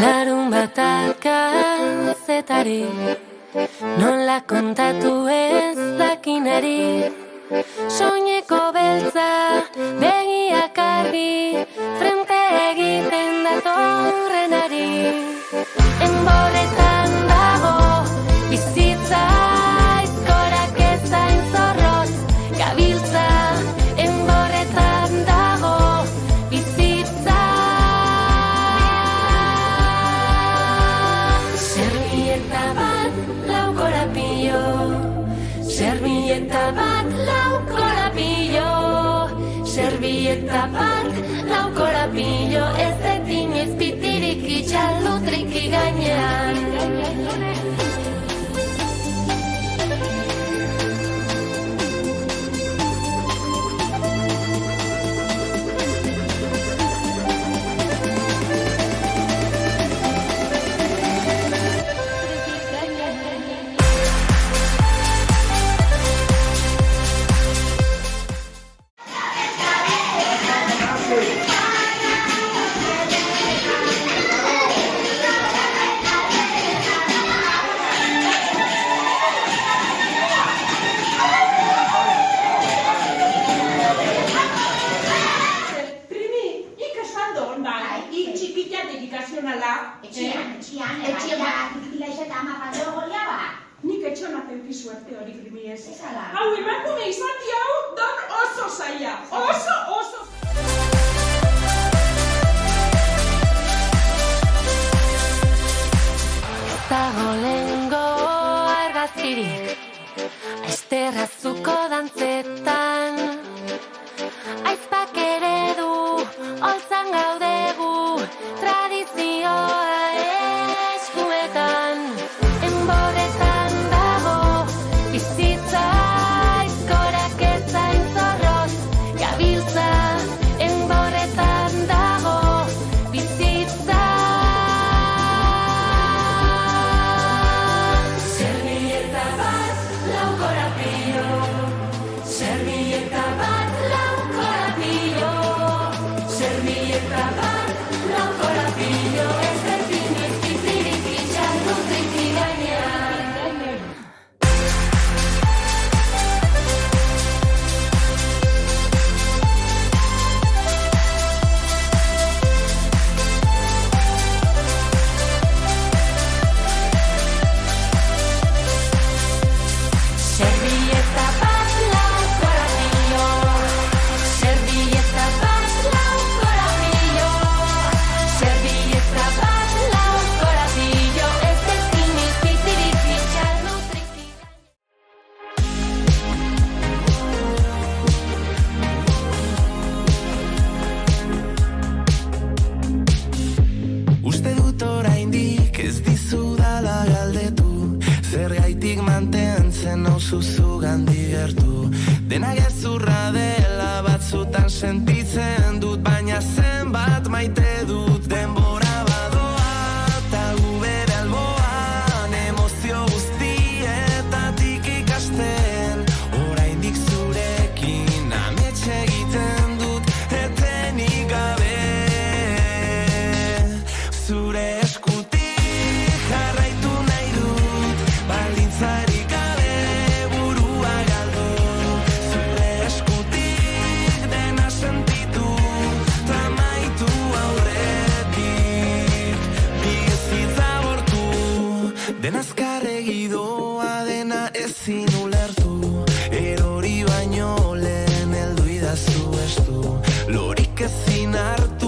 Larun batak kazetari, nola kontatu ez dakinari, soineko beltza begiak argi, frente egiten datorrenari. Enborretan dago bizitza, aizkorak ezain zorroz gabiltza. Enborretan dago bizitza. Servieta bat lau korapillo, servieta bat lau korapillo, servieta bat lau korapillo, ez detin izpitirik itxaldutriki gainean. Nik etxonak euki suerte hori primiez. Hau, emakume izati hau, don oso zaila. Oso! Dago lehengo argazkirik, aizterrazuko dantzetan, aizpak eredu, holtzan gaudegu, tradizioa eskuetan. Enborretan dago bizitza, aizkorak ezain zorroz gabiltza. Enborretan dago bizitza. Servieta bat lau korapillo, servieta bat lau korapillo, servieta bat lau korapillo, ez detin izpitirik itxaldutriki gainean. Servieta bat lau korapillo, servieta bat lau korapillo, servieta bat lau korapillo, ez detin izpitirik itxaldutriki. Uste dut oraindik ez dizudala galdetu, zergaitik mantentzen nauzu zugandik gertu. Dena gezurra dela batzutan sentitzen dut, baina zenbat maite dut. Denbora badoa eta gu bere alboan, emozio guztietatik ikasten. Oraindik zurekin amets egiten dut, etenik gabe. Zure eskutik jarraitu nahi dut, baldintzarik gabe burua galdu. Zure eskutik dena sentitu, tamaitu aurretik bizitza bortu. Dena azkarregi doa, dena ezin ulertu, erori baino lehen heldu idazu estu, lorik ezin hartu.